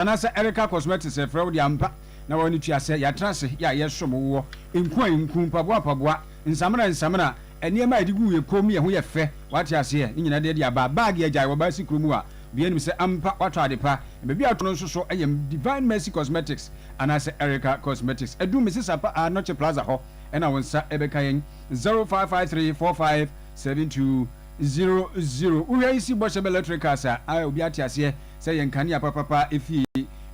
anasa Erica Cosmetics e frɛ wo de ampa na woni tua se ya transe ya yesom wo nku paboa nsamana eniema edigu ye kom ye ho ye fɛ wate ase ni nyina de aba bag ye jai wo ba si kromu a bia nim se ampa watwa de pa bebi atono nso so eyem Divine Mercy Cosmetics anasa Erica Cosmetics edu Mrs. Apa Anoche Plaza ho ena wonsa ebeka yen 0553457200 uwe isi boshe electrical sa obi ate ase se yen kania papa efi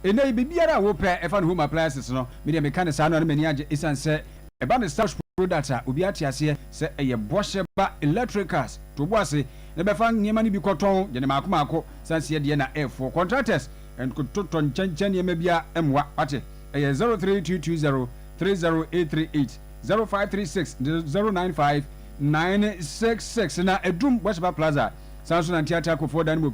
enai bibiara wo pɛ efa no home appliances no me de meka ne sa no mani age isanse eba ne stash product a obi ate ase se eye boshe ba electricals to bo ase ne be fa niema ni bi koton je ne maako sanse de na F4 contractors and koton chen niema bia emwa ate eye 0322030838 0536095966 na edum boshe ba plaza sanso na theater ko for dan mo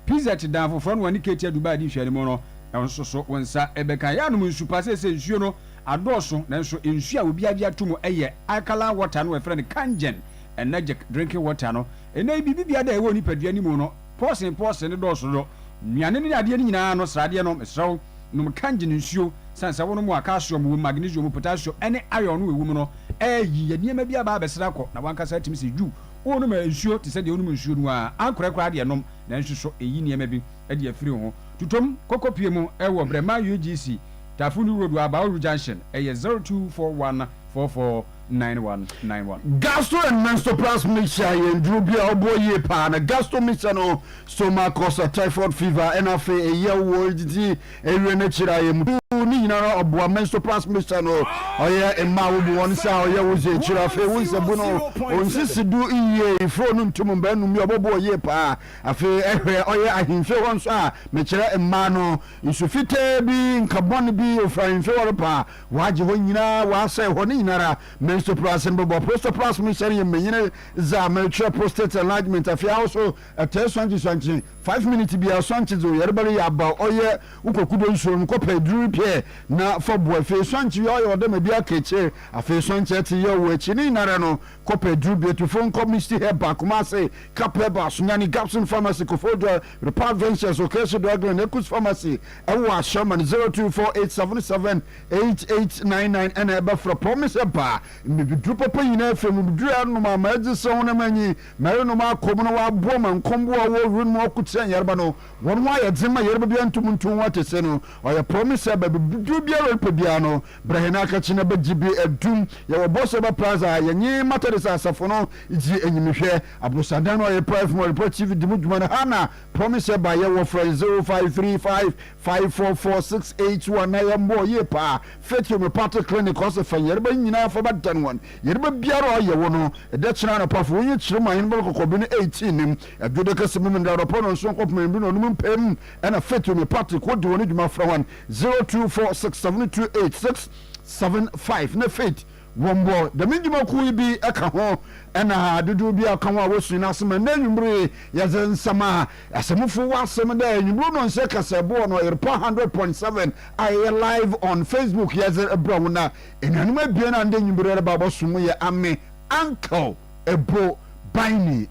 PZ dan for front one ketia Dubai di hwere mo no so wonsa ebeka ya no nsu pase se nsuo no adoso na nso nsu a obi abia tumo eye alkaline water no we friend kangen energetic drinking water no ena bibia da ewo ni padua ni mu no portion ne doso do nuane ni ade ni nyina no srade no mesrew no kangen nsuo sansa wono mu calcium magnesium potassium ene iron no ewu mu no ye niema bia ba besra ko na wankasa timi se ju ono ma nsuo te se de ono mu nsuo no a ankorakora de nom na nsuo so eyi niema bi e de afiri ho tutom kokopie mu ewo Brema UGC Tafunu Road Abauru Junction eye 0241449191 Gastro and menstrual plus mixture and drubia oboye pa na gastro mixture no stomach cause typhoid fever NFA a year world di ere na chira ye mu ni nyina oboa menstrual plus mixture no oye emma wo bi won sa oye wo ze chira fe wo se bu no onsisi du iye ifro no ntum ba nu mi oboye pa afe ehwe oye ahimfe won so a me chira emma no nsufite bi nkabon bi ofranfe wo pa waje ho nyina wa sai ho ni nyinara menstrual plus and bobo prostate mixture ye menyine za mature prostate enlargement afi also test 20 5 minutes bi asonche zo yerbali ya ba oye ukokudo nso nko pedru pie na fobo afi sonche yo yo de ma bia keche afi sonche ti yo we chini nare no ko pedru bi to phone community heba Kumasi kapeba sunyani Gapson pharmacy ko fodo repart ventures okeso do agro nekus pharmacy ewa shaman 0248778899 and eba for promise eba mbi drupa pa yina fem mbi no ma maji so na manyi mare no ma kom no wa bo man kombo wa run mo kutsen yerba no won wa ya dzima yerba bia ntum wa tese no o ya promise eba bi bia repa bia no brahena ka chine ba jibi edum ya wo boss eba plaza ya nyi materisa asafo no ji enyimhwe abrosadan no ya private mo report chief dimuduma na hana promise eba ya wo fra 0535544681 na ya mbo ye pa fetio me party clinic also fa yerba nyina fa badan won yerba biaro ye wono de china na pafo onye chire man yin boko bi no 18 nim adwode kasem me ndaro po no nso kopem bi no no mpem na fetio me party ko de woni dwuma fra 0246728675 na fet wombo de minjuma ku bi aka ho ena dudu bi aka ho awosu na asema na nwumre ya zensama asemufu wasem da nwumro no nse kasebo no Oyerepa 100.7 I live on Facebook ya ze ebro na enanum abie na nde nwumre ba bosumu ye ame uncle Ebo Biney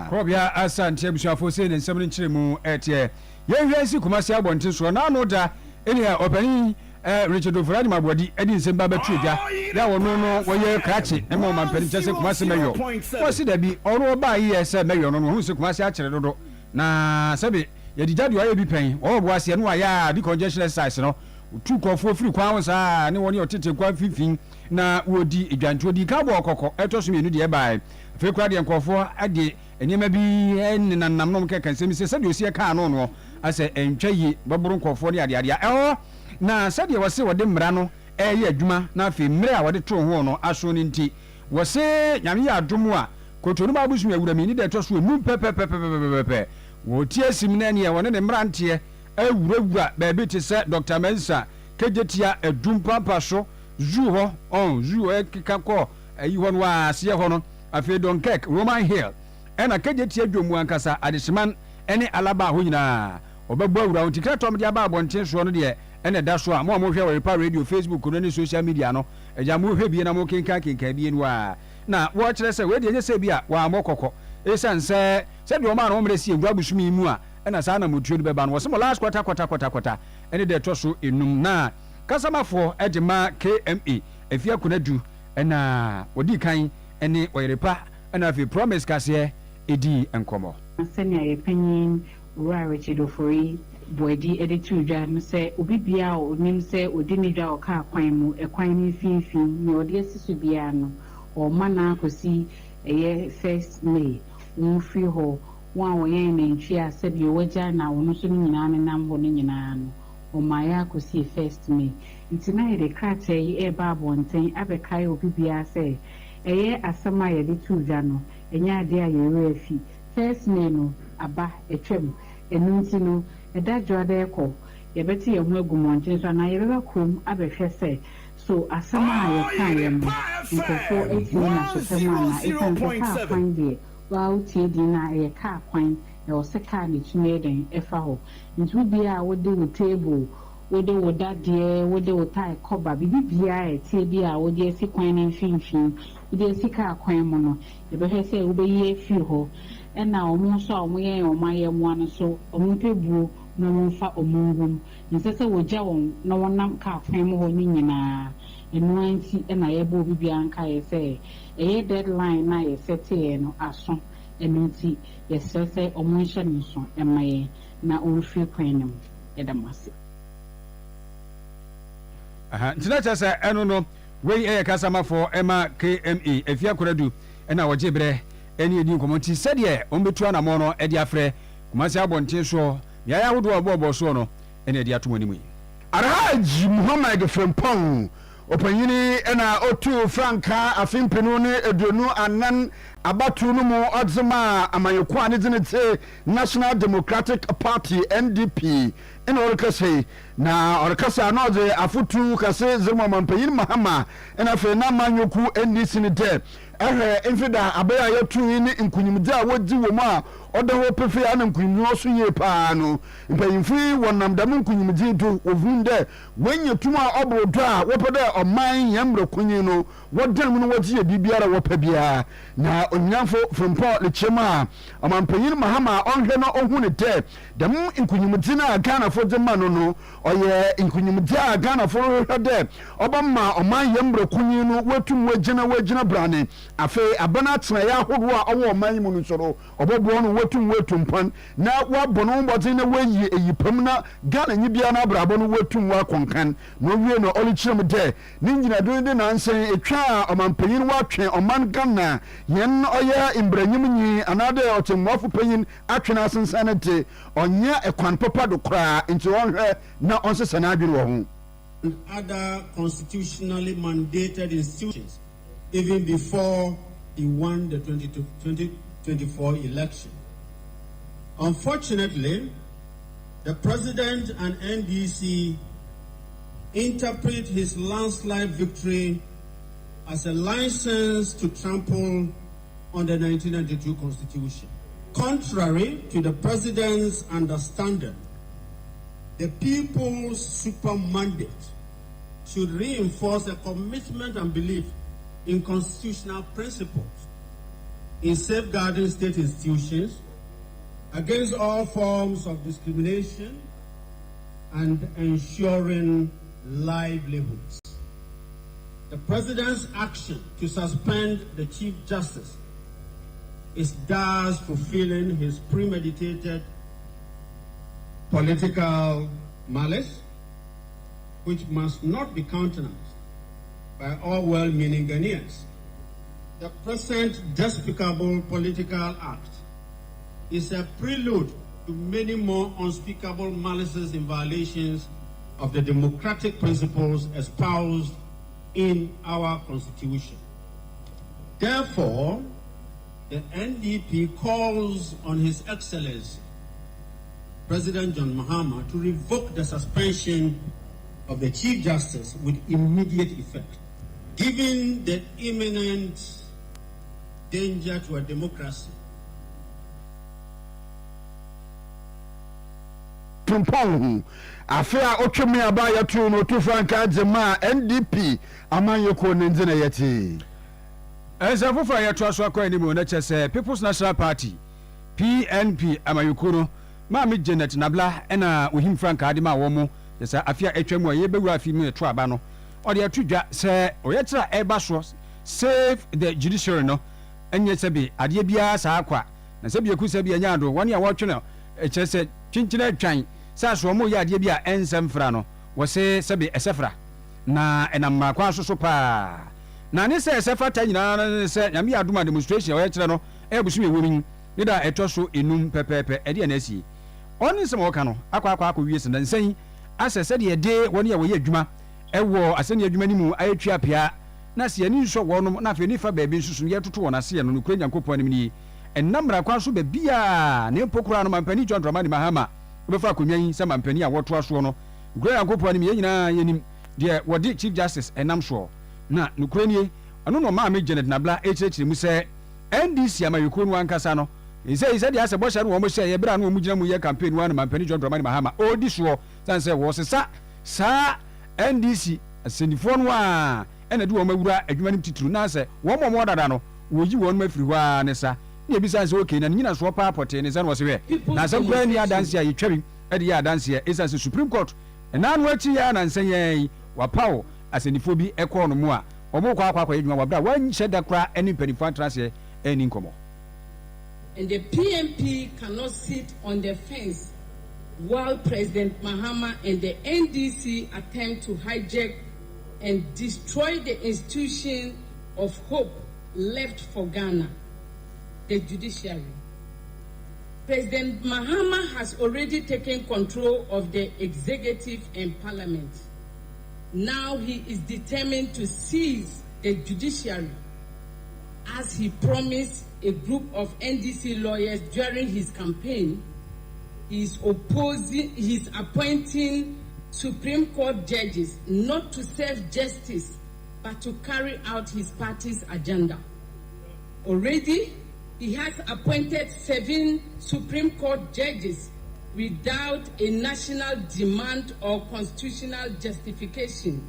Krobea Asante abusuafo se ne nsem nkyeremu etie ye hwesi Kumasi abonte so na no da eni opani Richard Ofradi mabodi edi nsemba betreja ya wono no woye krachi emo mampani chese Kumasi meyo wosi da bi oro ba yi se meyo no hu se Kumasi a kire dodo na sabe ye dijadu aye bi pen wo bo ase no aya di congestion exercise no tu kofo free kwa wonsa ne woni otete kwa fifin na wodi edwanto di ka bo okoko etoso mienu de bai fe kwa de nkofo ade enema bi en nanam no mka kan semi se de osie ka no no ase entwayi baburu nkofo ne ade na sade wose wode mra no eye adwuma na afi mre a wode to ho no aso ni nti wose nyame ya adomu a kotonu ba busu awura mi ni de to so emu pepepepepepe wo tie sim na ne ye wone ne mrante awurawura ba bi te se Dr. Mensa kejetia adum papa so zu ho zu ekika ko ayi ho no ase ho no afi Donkek Roman Hill ena kejetia dwomu ankasa adesman ene alaba ho nyina obegbo awura on tikretom dia ba abonten so no de ene da so a mo hwe Oyerepa radio Facebook no ni social media no eja mo hwe bi na mo kenka bi enu a na wo kire se we de enye se bi a wa mo kokko esan se de o ma no mre si egwa busumi mu a ɛna saa na mutuo no bɛba no wɔsɛ mo last kwata ɛne deɛ ɛtɔ so enum na kasamafoɔ ɛde ma KMA afia konadu ɛna wɔdi kan ɛne Oyerepa ɛna afei promise kaseɛ ɛdi nkɔmmɔ sɛnea yɛpanyin wura Richard Ofori boadi ɛde tu dwa no sɛ obi bia a onim sɛ odi ne dwa ɔka kwan mu ɛkwan no mfimfini nea ɔde asi so biara no ɔma na akɔsi ɛyɛ 1st May wɔmfiri hɔ wɔn a wɔyɛ nantwi a sɛdeɛ wɔgya na wɔn nso no nyinaa ne nam hɔ no nyinaa no ɔma yɛ akɔsi 1st May nti na yɛde krataa yi ɛreba abɔnten abɛkae obi biara sɛ ɛyɛ asɛm a yɛde tu dwa no ɛnyɛ adeɛ a yɛwerɛ afi 1st May no aba atwam ɛno nti no ɛda dwoada ɛkɔ yɛbɛte yɛn ho agu mmɔnten so anaa yɛbɛba kurom abɛhwɛ sɛ so asɛm a yɛkaeɛ no nkɔfoɔ atumi na sosɛm ana ɛsiane sɛ kaa kwan deɛ waa wotie din no a ɛyɛ kaa kwan ɛwɔ sɛ kaa ne tumi ɛdɛn ɛfa hɔ nti wobia a wode wo table wode wo dadeɛ wode wo tae kɔba biribi biara ɛtie bi a wode asi kwan no mfimfini wode asi kaa kwan mu no yɛbɛhwɛ sɛ wobɛyi afiri hɔ ɛna ɔmo nso a ɔmo yɛ ɔmo ayɛ mmoa no so ɔmo mpɛ buo na ɔmo mfa ɔmo ngum nsɛ sɛ wɔgya wɔn na wɔnam kaa kwan mu hɔ no nyinaa ɛnoa nti ɛna yɛbɔ obi biara nkaeɛ sɛ ɛyɛ deadline na yɛsɛteɛ no aso ɛno nti yɛsrɛ sɛ ɔmo nhyɛ ne nso ɛma yɛn na ɔmfiri kwan no mu yɛda mo ase nti na kyerɛ sɛ ɛno no wei ɛyɛ kasamafoɔ ɛma KMA afia koradu ɛna wɔgye berɛ ɛne ɛdi nkɔmmɔ nti sɛdeɛ ɔmbɛtu anamɔ no ɛde afrɛ Kumasi abɔnten soɔ neayɛ ahodoɔ ɔbɔɔbɔ soɔ no ɛne ɛde ato anim yi Alhaji Muhammad Frempong opanyini ɛna otu franka afimpinu ne eduonu anan abatu no mu ɔdzema amanyɔko a ne dzine te National Democratic Party NDP ɛna ɔrekasa na ɔrekasa na ɔdze afotu kase zema mampanyin Mahama ɛna afei na amanyɔko NDC ne dɛ ɛhwɛ mfida abɛyɛ a yɛtu yi ne nkunyimdze a wɔdzi wɔ mu a ɔda hɔ pefe a na nkunyimdze so yie paa no mpanyimfo yi wɔnam dɛm nkunyimdze do wɔhunu dɛ wɔanya tum a ɔboro do a wɔpɛ dɛ ɔman yɛn mmerɛ kunyi no wɔdan mu no wɔgye yɛ biribiara wɔpɛ biara na onyinafo Frempong lekyɛm a ɔmampanyin Mahama ɔnhwɛ na ɔhu ne dɛ dɛm nkunyimdze no a Ghanafo dze ma no ɔyɛ nkunyimdze a Ghanafo hwɛ dɛ ɔbɛma ɔman yɛn mmerɛ kunyi no wɔatum wɔagyina brane afei abana atenaeɛ ahodoɔ a ɔwɔ ɔman yi mu no soro ɔbɛboa no wɔatum wɔatu mpan na wɔabɔ no mbɔdzen na wɔayi ayipam na Ghana nyi biara no abrabɔ no wɔatum wɔakɔnkan na ɔwie no ɔlekyerɛ mu dɛ ne nyinadone de nansen ɛtwa a ɔmampanyin wɔatwe ɔman Ghana yɛn ɔyɛ mbranyim nyi anaadɛ ɔtemmɔfo panyin atwe no asensan no te ɔnyɛ ɛkwan papa do koraa nti ɔnhwɛ na ɔnsesa no adwene wɔ ho and other constitutionally mandated institutions even before he won the 2024 election. Unfortunately, the president and NDC interpret his landslide victory as a license to trample on the 1992 Constitution. Contrary to the president's understanding, the people's super mandate should reinforce a commitment and belief in constitutional principles, in safeguarding state institutions against all forms of discrimination and ensuring livelihoods. The president's action to suspend the Chief Justice is thus fulfilling his premeditated political malice, which must not be countenanced by all well-meaning Ghanaians. The present despicable political act is a prelude to many more unspeakable malices in violations of the democratic principles espoused in our Constitution. Therefore, the NDP calls on His Excellency, President John Mahama, to revoke the suspension of the Chief Justice with immediate effect, given the imminent danger to a democracy. Frempong afia otweme aba yɛto no to franka dzema NDP amanyeko ne ndzena yɛte ɛsɛ fofa yɛto aso akɔ anim na kyɛ sɛ People's National Party PNP amanyeko no maame Janet Nabla ena ohim Frank Adima wo mo yesa afia etwam a yebewura afi mu eto aba no ode atudwa se oyetra eba so save the judiciary no enye sebi ade bia sa akwa na sebi eku sebi anya ado woni a wotwe no echese twinkyina atwan sa so mo ya ade bia ensem fra no wo se sebi esefra na enam kwa so pa na ne se esefa ta nyina se nyame aduma demonstration oyetra no ebusu ewemi ne da eto so enum pepepe ede na asi oni se mo ka no akwa wie se na nsan asese de de woni a wo ye adwuma ewo asene adwuma ni mu ayetwa pia na se ani nso wo no na fe ni fa baabi nsusu ye toto wona se ye no nukura nyankopon ni ni enamra kwa so bia ne mpokura no mampani John Dramani Mahama obefa akonwan se mampani a woto aso no nukura nyankopon ni ye nyina yenim de wodi Chief Justice enam so na nukura ni ano no ma me Janet Nabla echechire mu se NDC amayiko no ankasa no ise de ase bosha no wo mo se ye bra no mu gina mu ye campaign one mampani John Dramani Mahama odi so san se wo se sa NDC asendifo no a ena de wo mawura adwuma nim tituru na se wo mo dada no wo yi won mafiri hwa ne sa ne bi san se okay na nyina so pa apote ne san wo se we na se kura ni adanse a yetwari e de ya adanse e san se Supreme Court na no achi ya na nsan ye wa pawo asendifo bi e ko no mu a omo kwa adwuma wa bra wan hyeda kura eni penifo trase eni nkomo. And the PMP cannot sit on the fence while President Mahama and the NDC attempt to hijack and destroy the institution of hope left for Ghana, the judiciary. President Mahama has already taken control of the executive and parliament. Now he is determined to seize the judiciary, as he promised a group of NDC lawyers during his campaign. He's appointing Supreme Court judges not to serve justice, but to carry out his party's agenda. Already, he has appointed 7 Supreme Court judges without a national demand or constitutional justification,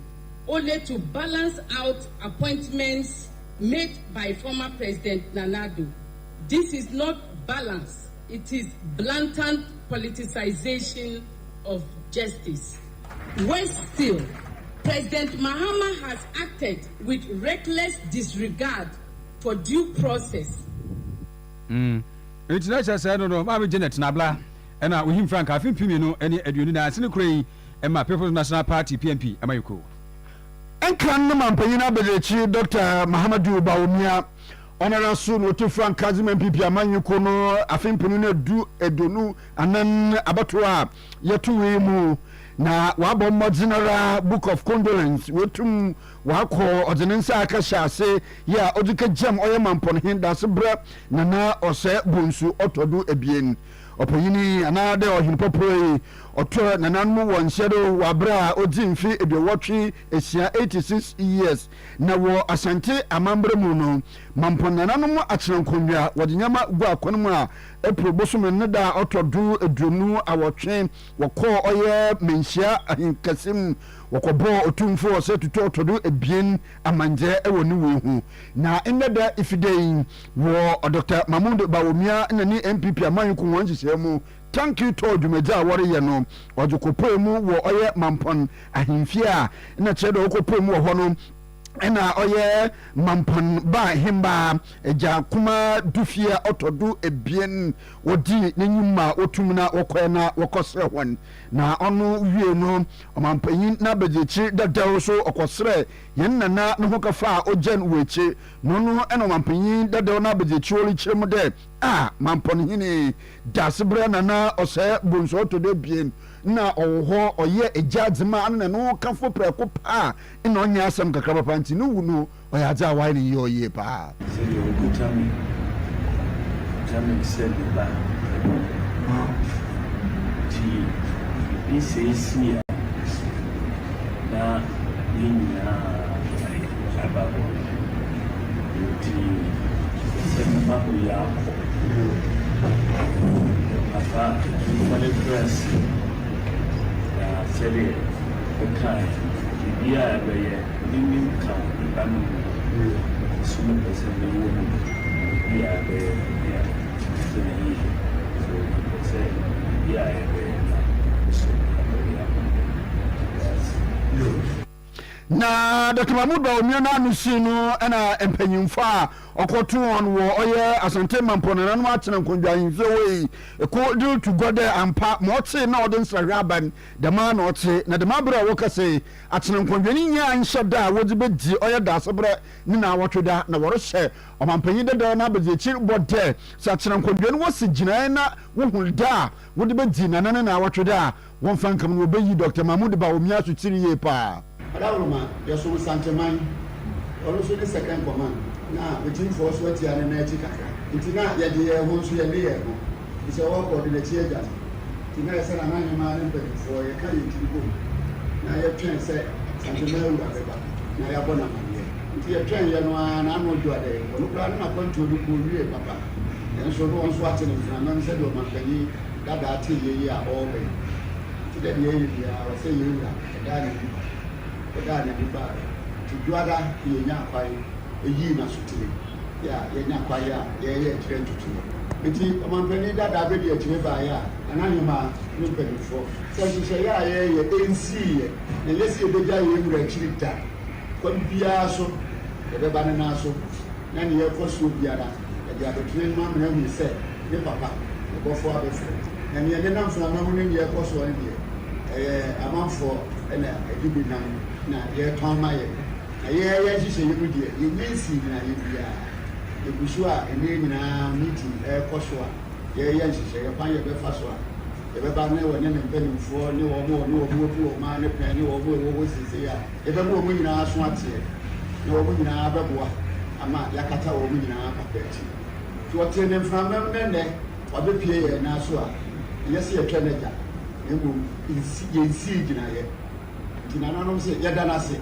only to balance out appointments made by former President Nanado. This is not balance. It is blatant politicization of justice. Worse still, President Mahama has acted with reckless disregard for due process. International said no ma Janet Nabla ena ohim Frank afin pimi no ene aduoni na asene krai ema People's National Party PNP amayiko enkran no mampanyin abedechi Dr. Mahamadou Bawumia onara so no to Frank Kazim MPP amanyiko no afin pinu na du edonu anan abatoa yetuwe mu na wabo general book of condolence wetum wako ordinance aka hyase ya odika jam oye mampon hinda sebra na ose bonsu otodo ebien opanyini anade ohinpopoi oto nananmu wonshedo wabra odimfi edwotwe esia 86 years na wo Asante amambre mu no mampon nananmu acherankonwa wodinyama gu akonmu a eproboso ne da otodo edonu awotwe woko oye menhia ahinkasim wakobo otumfo wose tuto otodo ebien amanje ewoni wehu na inda ifidei wo Dr. Mahamadou Bawumia na ni MPP amanyiko wanjisemu thank you to Jumeja warrior no ojukopo mu wo oye mampon ahimfia na chedo okopo mu ho no ena oye mampon ba himba eja kuma dufia otodu ebien odi nenyuma otumna okoena wokosre hon na onu wie no mampanyin na bejechi dadawo so okosre yenna no hokafa ojen weche no ena mampanyin dadawo na bejechi oli chiremu de mampon hini dasbre na ose bonso otodu ebien na oho oye ejadzima na no kafo preko pa ina onya asem kakra panti no wunu oyaza wai ni yoye pa se yo kutami se ba ti isi na ninya ababo ti se mako ya apa ni press sɛdeɛ ɛkae biribiaa ɛbɛyɛ menim ka nipa no so no pɛ sɛ mɛwɔ mu biribiaa ɛbɛyɛ sɛ ne yie so pɛ sɛ biribiara yɛbɛyɛ na so na Dr. Mahmoud Bawumia na anusi no na empanyimfo a okoto on wo oye Asante Mampona na no atena nkondwa yinfe we ko due to God ampa mo te na odin sahwaban de ma na ote na de ma bra wo kase atena nkondwa ni nya anhye da wodi bedi oye da asebre ni na wotweda na woro hye omampanyi de na bedi chi bode sa atena nkondwa ni wosi gina na wo hulda wodi bedi na na wotweda won fankam no beyi Dr. Mahmoud Bawumia so tiri ye pa Adawroma, Yasu Santaman, also the second command. Now, between force what you are in Chicaka. It's not yet the homes we are near. It's a walk on the chair. Tina said, I'm a man for a carry to the book. Now your train said, Santaman, now you're born a your train, you know, and I'm not doing it. Look, I'm not going to look good, Papa. And so no one's watching it. And I'm said, my penny, that I tell you, all day. Today, I was saying, you are Dani biba ti duada ye nya kwai eyi na sutire ya ye nya kwai ya ye tire tutu enti omanpani dada be de tire ba ya ananyuma ni penifo so se ya ye NC ye na lesi be ja ye mura chiri da kon bia so e be ba na so na ne ye koso biara e dia be tire ma na mi se ne papa e bo fo abefo na ne ne na mfuna ma hu ne ye koso ne de amanfo ena edibi na na ye toma ye ye hihye ye mu die ye nsi na ye bia ye busu a ene nyina meeting koso a ye hihye ye pan ye be fa so a ye be ba na we ne mpanimfo ne wo bu ma ne pan ne wo sisi a ye be mo nyina aso ate ne wo nyina abeboa ama yakata wo nyina papeti to ote ne mframam ne wabepie ye na so a ye se ye tweneja emu insi gina ye na nanom se yada na se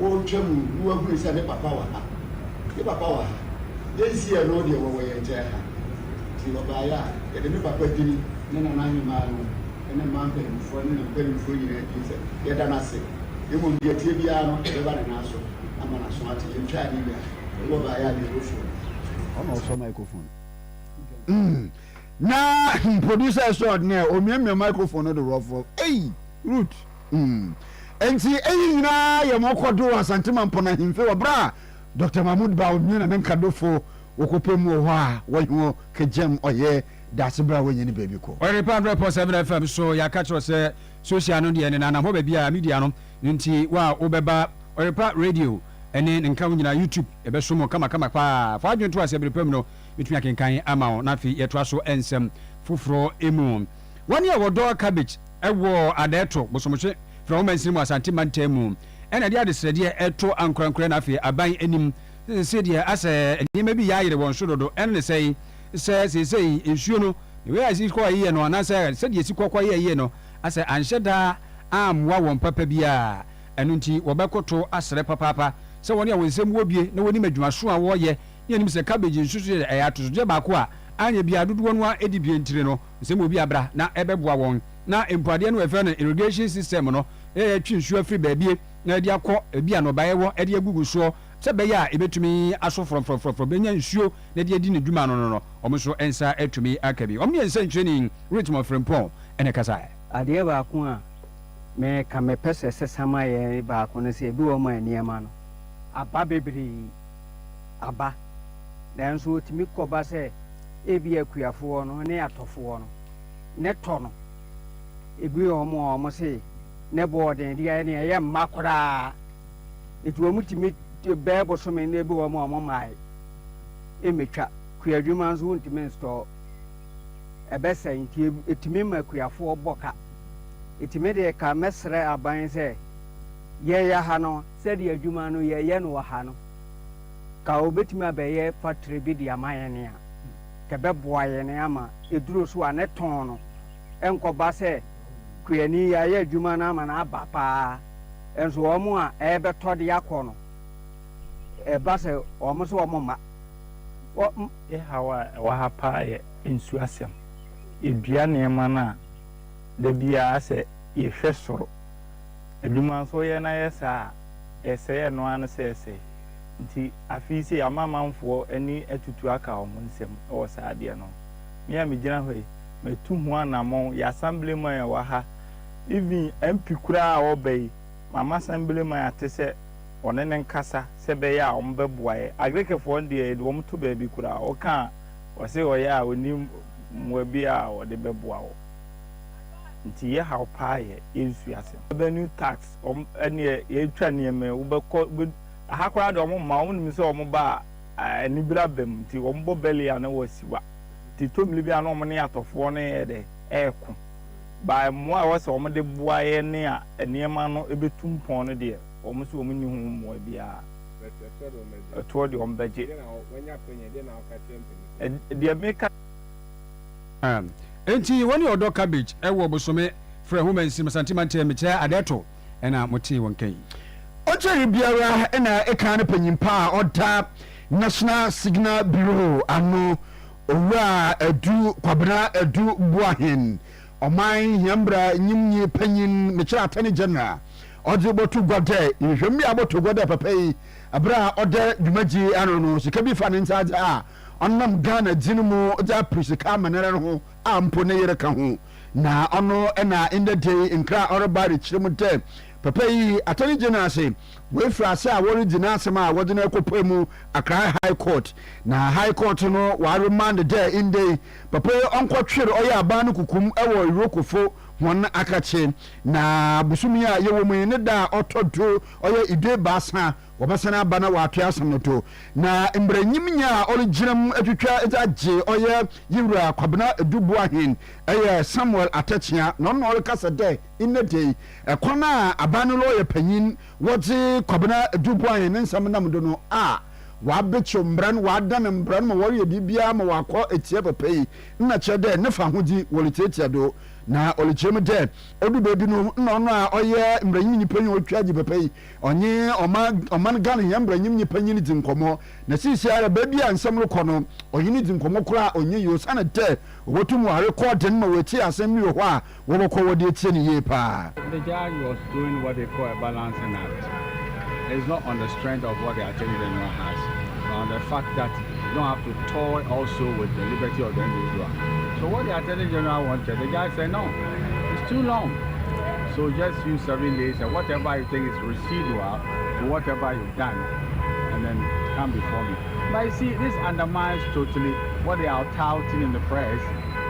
o twam wo ahuru se ne papa wa ha ne papa wa ha yensi e no de wo ye je ha ti wo ba ya ye de ne papa dini ne na nanyu ma no ne ma mpe mfo ne mpe mfo yire ti se yada na se e mo bi tie bia no e ba na so ama na so ati ye twa ni bia wo ba ya ni wo fo ono so microphone na producer extraordinaire o mi microphone no the rough hey root enti nyina ye mokodo Asante Mampona himfe wabra Dr. Mahmoud Bawumia na nkadofo okopemu ho a wo kegem oye dasebra wenyini baby ko Oyerepa 100.7 FM so ya catch us social no de ne na ho ba bia media no nti wa obeba Oyerepa radio ene nka nyina YouTube ebeso mo kama pa fa adwonto asebirepam no bitumi akenkan ama na fi yeto aso ensem foforo emu wani ya wodo cabbage ewo adeto bosomoche from Mansimu Asante Mantemu ena dia de srede eto ankorankora na afi aban anim se dia ase enima bi ya yire won sododo enne sei ensuo no we asi ko aye no na se dia sikokwa aye no ase anhyeda amwa won papa bia enu nti wobekoto asre papa se woni a wonsem wobie na woni madwumaso a wo ye ne nim se cabbage nsusu e atoje baako a anya bia dodo no a edibie ntire no nsem obi abra na ebeboa won na empuade no efe no irrigation system no twi nsuo afiri baabie na edi akọ ebia no baewo edi agugu so se be ya ebetumi aso from benya nsuo na edi edi ne dwuma no omso ensa etumi akabi omne ensa ntwene rhythm of frimpon ene kasa ade baako a me ka me pese sesama ye baako no se ebi wo ma niema no aba bebiri aba dan so otimi koba se ebi akuafo no ne atofo no ne to no ebi omo se ne boden dia ne ye makora etu omutimi bebo so me ne bi omo mai emetwa kuadwuma nso ntimi store ebesa nti etimi makuafo boka etimi de ka mesre aban se ye ya ha no se de adwuma no ye no wa ha no ka obetimi abaye factory bi dia mayene a kebeboa ye ne ama eduro so a ne ton no enkoba se kuani ya ye adwuma na ama na aba pa enso omo a ebeto de yakono eba se omo so omo ma e hawa wa hapa ye nsu asem edua ne ma na da bia se ye hwe soro adwuma so ye na ye sa ese no an se nti afisi amamanfo ani atutu aka omo nsem o sa ade no me ya me gina hoyi metu ho anamon ya assemblyman ya wa ha even MP kura a obey mama assemblyman atese one ne nkasa se be ya ombeboa e agrikefo ndie de wom to ba bi kura o ka o se o ya oni mwa bi a o de beboa o nti ye how pa ye ensu ase revenue tax ene ye twa ne me wo be ha kura de ma wo nim se o mo ba ani bra bam nti wo mbo beli ana wasiwa ti tomli bi ana o mo ne atofo ne ye de eko ba mo a wo se o mo de boa ye ne a enema no ebetum pon no de o mo se o mo ni hu mo bia to de o mbeje de meka enti woni odo cabbage ewo bosome frɛ ho mansi masantimante me kyɛ adeto ɛna mote won kan Oche biara ena eka ne panyimpa oda National Signal Bureau ano owura edu kwabena edu buahin oman hiambra nyimnye panyin mekyira atene general odi botu gode nhwemi abotu gode papai abra oda dwumaji ano no sika bi fa ne nsaje a onnam Ghana dzinumu oda prisika manere ho ampo ne yere ka ho na ono ena in the day nkra orobari kyeremu de papai attorney general say we frase a wori gina asema a wodi na ekopɛ mu Accra High Court na High Court no wa remand there in day papai onkɔtwere ɔyɛ aban kukum ɛwɔ Irokofo wɔn akache na busumi a yɛwɔ mu ne da ɔtɔdo ɔyɛ ide baasa wɔbɛsana aba na wɔatwe asɛm no to na mbranyim nya a ɔregyinam atwitwa agye ɔyɛ yiwura kwabena edubuahin ɛyɛ Samuel Atachia na ɔno ɔrekasa dɛ in the day ɛkɔna aban no yɛ panyin wɔdze kwabena edubuahin ne nsɛm nam do no a wabɛkyɛ mbran wadan mbran ma wɔreyɛ bibia ma wakɔ etie papai na kyerɛ dɛ ne fa hodi wɔretietia do na olikyem de odu bebi no na ono a ɔyɛ mbranyim nipa nyi otwa gi papai ɔnye ɔman Ghana yɛ mbranyim nipa nyi di nkɔmɔ na sisi ara bebi a nsɛm rekɔ no ɔyini di nkɔmɔ kora ɔnye yo sana de wotum wa record ma wɔti asɛm mi wɔ hɔ a wɔbɛkɔ wɔde etie ne yie pa. The judge was doing what they call a balancing act. It's not on the strength of what the attorney general has, but on the fact that you don't have to toy also with the liberty of the individual. So what the attorney general wanted, the guy said no, it's too long. So just use 7 days and whatever you think is residual to whatever you've done, and then come before me. But you see, this undermines totally what they are touting in the press,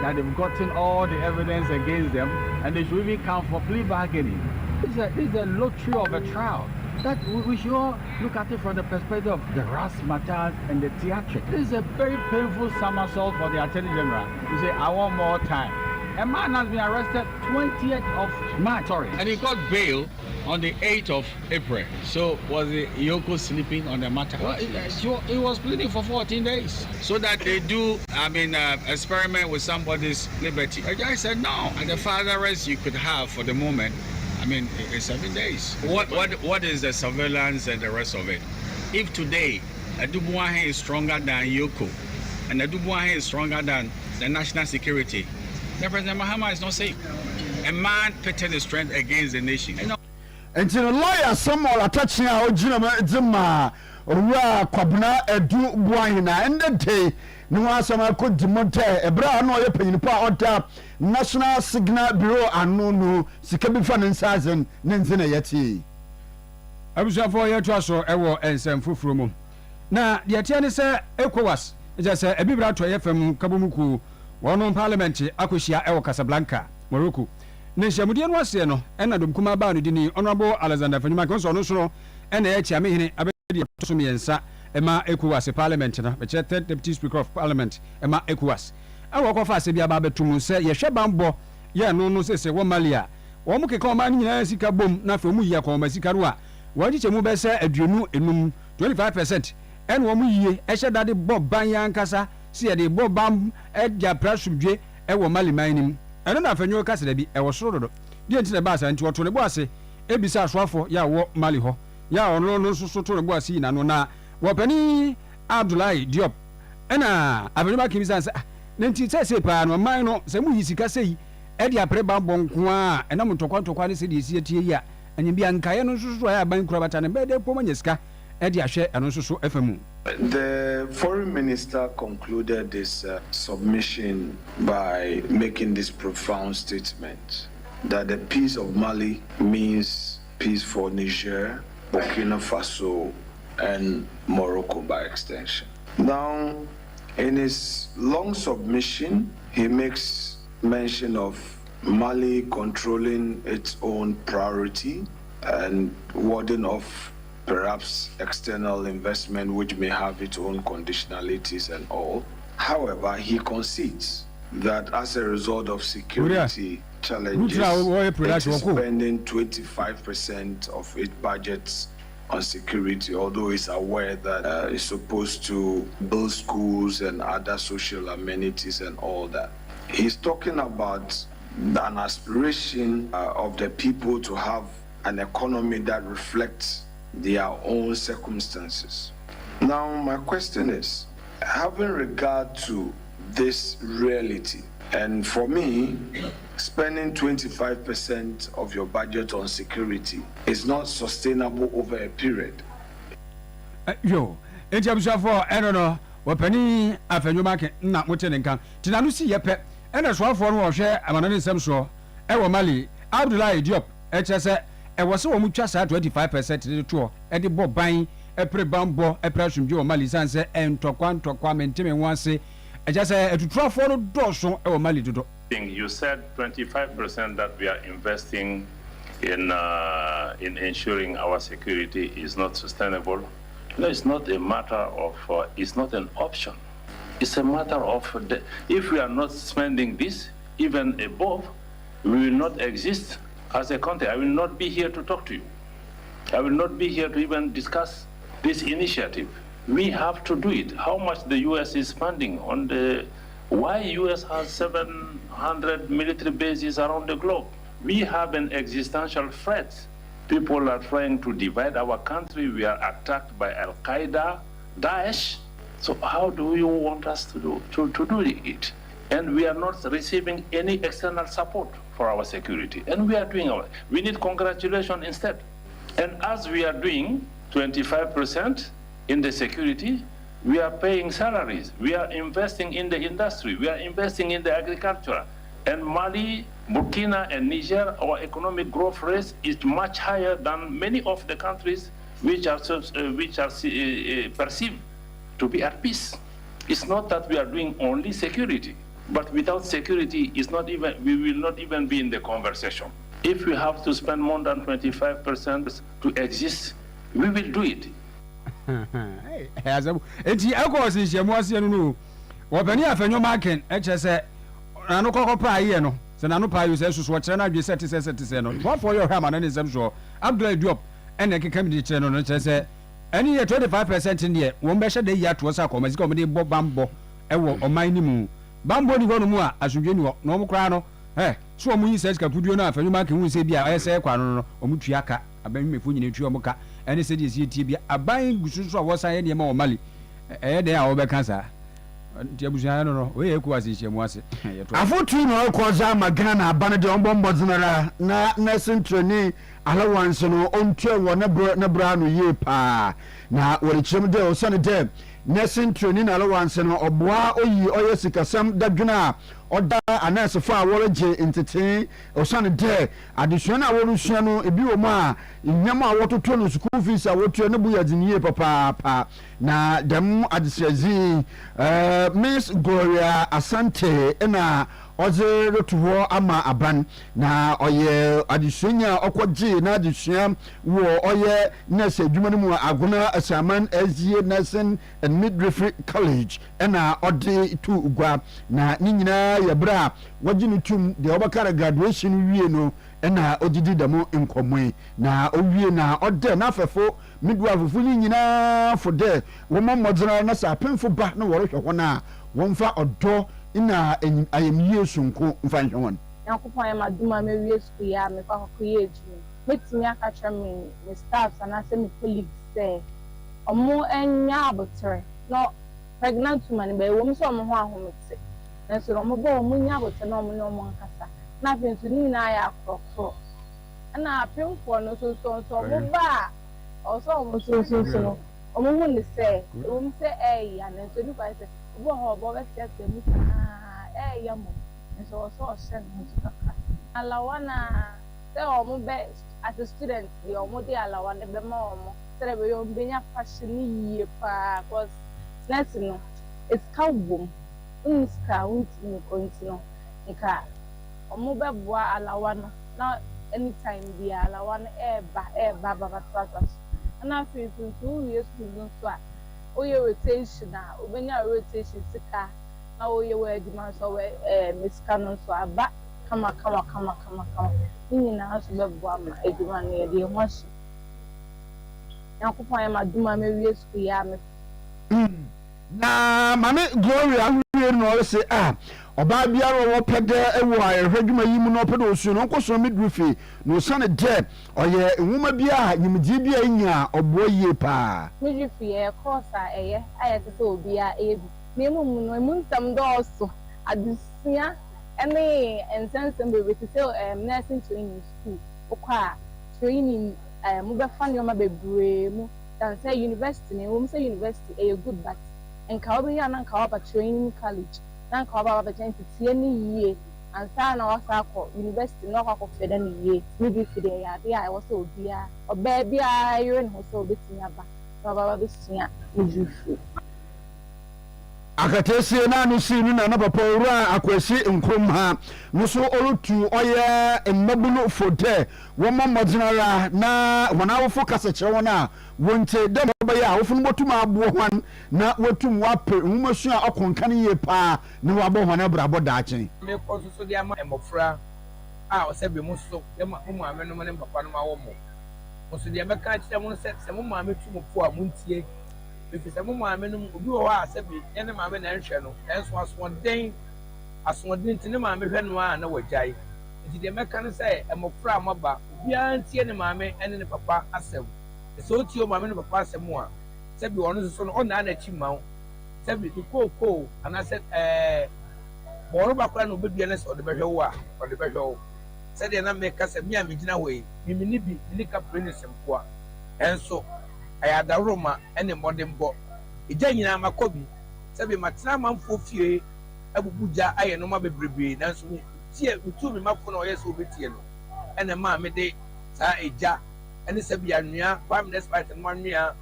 that they've gotten all the evidence against them and they should even come for plea bargaining. This is a luxury of a trial. That we should all look at it from the perspective of the razzmatazz and the theatric. This is a very painful somersault for the Attorney General. You say, I want more time. A man has been arrested 20th of March, and he got bail on the 8th of April. So was the Yoko sleeping on the matter? Well, he was pleading for 14 days. So that they do, experiment with somebody's liberty. The guy said no. And the further arrest you could have for the moment, it's 7 days. What is the surveillance and the rest of it? If today Adubuahe is stronger than Yoko and Adubuahe is stronger than the national security, then President Mahama is not safe. A man pitted his strength against the nation. And the lawyer Samuel Atachia Ojima owura kwabena Edubuahe na in the day no asama ko dimonte ebra no ye panyinpa oda National Signal Bureau anu no sika bi fa ne nsazen ne nzena yeti abusuafo ye twa so ewo ensem foforo mu na de tie ne se ECOWAS eja se ebibra to ye fam kabomuku wono parliament akohia ewo Casablanca Morocco ne hyamude no ase no ena domkuma ba no dini honorable Alexander Fanyuma ko so no so ena ye chia mehene abedi to miensa ema ECOWAS parliament na be third deputy speaker of parliament ema ECOWAS awo ko fa se bia ba betum se ye hwe bambo ye no se wo malia wo mu keka o ma nyina sika bom na fa mu yiya ko ma sika ro a wo giche mu be se aduonu enum 25% en wo mu yiye e hye dade bob ban yankasa se ye de bob bam e dia prasumdwe e wo maliman nim eno na fanyo kase da bi e wo soro dodo die ntine ba asa nti wo to ne bo ase e bisa asoafo ya wo mali ho ya ono no so to ne bo ase ina no na wo pani Abdullahi Diop ena abanyuma kimisa se nenti sese pa no man no se mu yisika sei e dia pre bambo nko a ena mutokwa ne se de esi etie ya anyim bia nkaye no so ya ban kura bata ne be de poma nyesika e dia hwe eno so afamu The foreign minister concluded this submission by making this profound statement that the peace of Mali means peace for Niger, Burkina Faso, and Morocco by extension. Now, in his long submission, he makes mention of Mali controlling its own priority and warding off perhaps external investment which may have its own conditionalities and all. However, he concedes that as a result of security challenges, it is spending 25% of its budgets on security, although it's aware that it's supposed to build schools and other social amenities and all that. He's talking about an aspiration of the people to have an economy that reflects their own circumstances. Now, my question is, having regard to this reality, and for me, spending 25% of your budget on security is not sustainable over a period. In terms of, I don't know, what penny after you market, not much in income. Tinalusi Yepe, and as one for more share, I'm on some show. Ewa Mali, Abdullah Diop, HSA, and was so much as 25% to the tour, and the Bob buying a pre-bambo, a pressure Joe Mali Sansa, and Tokwan, and Timmy one say, I just say to try for the dorsal or Mali to do. You said 25% that we are investing in ensuring our security is not sustainable. No, it's not a matter of, it's not an option. It's a matter of, if we are not spending this, even above, we will not exist as a country. I will not be here to talk to you. I will not be here to even discuss this initiative. We have to do it. How much the U.S. is spending on the, why U.S. has 700 military bases around the globe? We have an existential threat. People are trying to divide our country. We are attacked by Al-Qaeda, Daesh. So how do you want us to do it? And we are not receiving any external support for our security. And we are doing our, we need congratulations instead. And as we are doing 25% in the security, we are paying salaries. We are investing in the industry. We are investing in the agriculture. And Mali, Burkina, and Niger, our economic growth rate is much higher than many of the countries which are perceived to be at peace. It's not that we are doing only security, but without security, it's not even, we will not even be in the conversation. If we have to spend more than 25% to exist, we will do it. Eti alcohol is your most you what penny of your market, HSA, and no cocoa pie, no, so no pie you say, so what channel you set is what for your hammer and is sure. Abdullah Diop, and I can come to the channel, and say, any 25% in here, one measure the year to us, as comedy Bob Bambo, or minimum. Bambo, you go no more, as you know, no crown, eh, so we says Capudiona, and you mark who say, be a essay, or Mutiaka, a baby Funi Chuamoka. And he said, "You are buying Gusu was I any more Mali? They are over cancer." I don't know where it was. I thought you know, Quaza Magana, Banadon Bombazana, Nassim Training, allowance on tour, one Nebrano Yepa. Now, what it's Chimdo, Sunny Deb, Nassim Training allowance and Oboa, Oyesika, some Daguna. Oda anase fa awoloje entertain osane de additional awolusia no ebi wo ma nyama awototo no school fees awotu ne buya diniye papa na dem adisezi Miss Gloria Asante na oze rotuwo ama aban na oye adisunya okwaje na adisunya wo oye nurse adwuma no mu agona asaman SGA Nursing and Midwifery College na ode tu ugwa na ninyina yabra wajinu tum de obakara graduation wie no na odidi demo nkomwe na owie na ode na afefo midwife fu nyina for de wo momodra na sa penfo ba na wo rehwe na wonfa odo ina ayemie sunko mfa nhwon yakopon ya maduma me wie school ya me fa koye eju metimi aka twa me staffs and ase me colleagues say omo enya abotre no pregnant woman be wo so omo ho ahomete na so omo bo omo nya abotre na omo nkasa na pensu ni na ya akro na apemfo no so omo ba also omo so no omo hu ne say and so do I say obo ho obo be say mu ya mo so send mu kaka alawana say omo be as a student the omo dey alawana be ma omo say be yo benya fashion yie pa cause let's know it's cowboy unska untini kontino nka omo be boa alawana na anytime be alawana eba baba and I feel 2 years to so oye rotation na obenya rotation sika na oye we demand so we Miss Canon so aba kama ni na aso be boa ma eduma na ye de hoshi yakopon ya maduma me wie school ya me na mame Gloria wie no say ọba biara wo pede ewo ayehwadwuma yi mu no pede osu no nkoso midrufi no sane de oye nwuma bia nyimdi bia nya obo yie pa midrufi e course eye ayese obi a ebi nemu mu no mu nsam do oso adusia ene ensensem be be say nursing training school okwa training mu be fa ne ma bebre mu dan say university ne wo say university e good but enka obi ya na nka oba training college na nka oba ba chance tie ni yie ansa na wasa akọ university na akọ fede ni yie maybe fide ya dey I was obi a oba bia yire no so obetimi aba baba besia ejufu akatesie na no si no na papa owura akwasi nkrom ha no so olutu oye emmabuno fode wo momodinara na wona wofo kasakire wona wonte dem ba ya wofo no botum abo hwan na wotum wape nwumasu a akonkan ye pa na wabo hwan abrabo daachen me ko so dia ma emofra a o se be mu so dem mu ame no ne papa no ma wo mo so dia be ka kire mu se mu ame tu mu po a mu ntie befisa mo maame no obi wo ha asabi ene maame na nhwe no enso asomden tene maame hwe no a na wagyae nti de meka no say emofra amaba obi antie ne maame ene ne papa asem so tio maame ne papa asem a sabi ono so no ona na chi mawo sabi ko ana se boro bakra no obedua ne so de behwe wo a de behwe wo sabi na meka se mi a megina hoyi mimini bi ni kapre sempo a enso ayada roma ene modern bo ija nyina makobi sabe matena manfo fie abubuja aye no ma bebrebe nanso tie utu mi mafo na oyeso obetie no ene ma me de sa eja ene sabe anua kwam despite no anua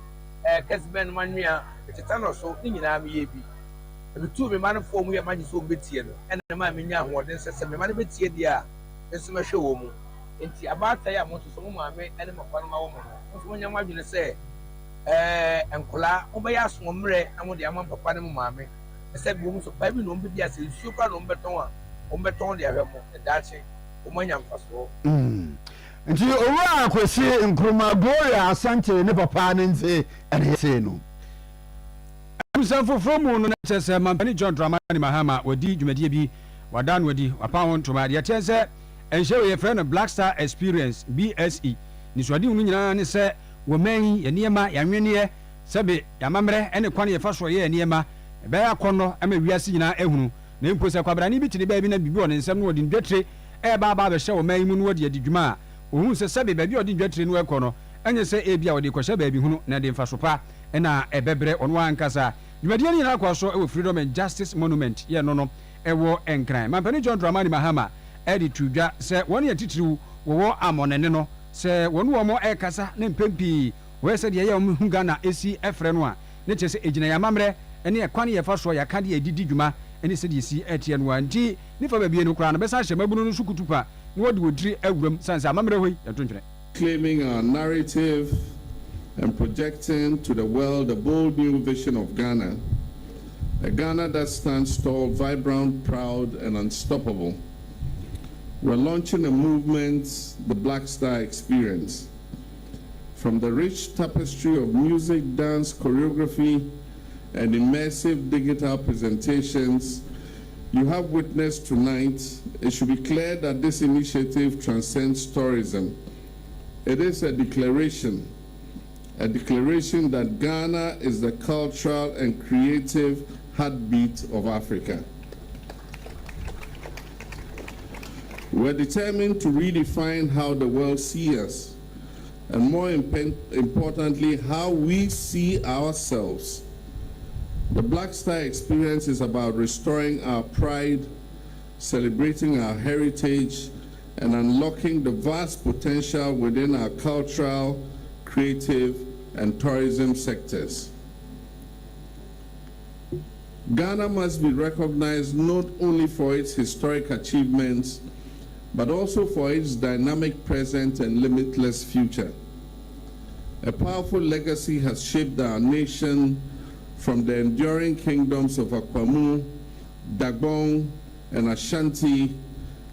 kasben no anua tetano so nyina me ye bi utu mi manfo mu ye maji so obetie no ene ma me nya hoden sese me ma betie dia enso ma hwe wo mu enti abata ya mo so mo ma me ene mafa no ma wo mo no so nya ma dwene se enkola obeya asomre na mo de amam papa ne maame ese bi mu so pa bi no mbe dia se nsuo kwa no mbeton de ahwe mo dache o manya mfaso nti owura akwesi nkruma Gloria Asante ne papa ne nze ene se no amsanfo from no na chese mampani John Dramani Mahama wadi dwumadie bi wadan wadi wapa won toma de chese enhye we friend Black Star Experience BSE ni so ade unu nyina ne se woman ye niema ya nweneye sebe ya mamre ene kwane ye faso ye niema be ya kono ama wiase nyina ehunu na impose kwabrani bi tini ba bi na bibi on nsem no odi ndwetre ba be hye woman mu no odi adidwuma ohun se sebe ba bi odi ndwetre no ekono enye se ebia odi kohye ba bi hunu na de mfaso pa na ebebre ono ankasa dwumadie nyina akwaso ewo Freedom and Justice Monument ye no ewo enkran mampani John Dramani Mahama edi tudwa se won ye titiriwu wo amonene no se wonu wo mo ekasa ne mpempi we se de ye wo Ghana esi efre no a ne chese ejina ya mamre ene ekwane ye fa so ya kade edidi dwuma ene se de si etie no anti ni fa ba bie no kra no be sa hye mabunu no sukutupa ne wodi wodiri awuram sansa mamre hoyi atontwere claiming our narrative and projecting to the world a bold new vision of Ghana, a Ghana that stands tall, vibrant, proud, and unstoppable. We're launching a movement, the Black Star Experience. From the rich tapestry of music, dance, choreography, and immersive digital presentations you have witnessed tonight, it should be clear that this initiative transcends tourism. It is a declaration that Ghana is the cultural and creative heartbeat of Africa. We're determined to redefine how the world sees us and more importantly, how we see ourselves. The Black Star experience is about restoring our pride, celebrating our heritage, and unlocking the vast potential within our cultural, creative, and tourism sectors. Ghana must be recognized not only for its historic achievements, but also for its dynamic present and limitless future. A powerful legacy has shaped our nation from the enduring kingdoms of Akwamu, Dagbon, and Ashanti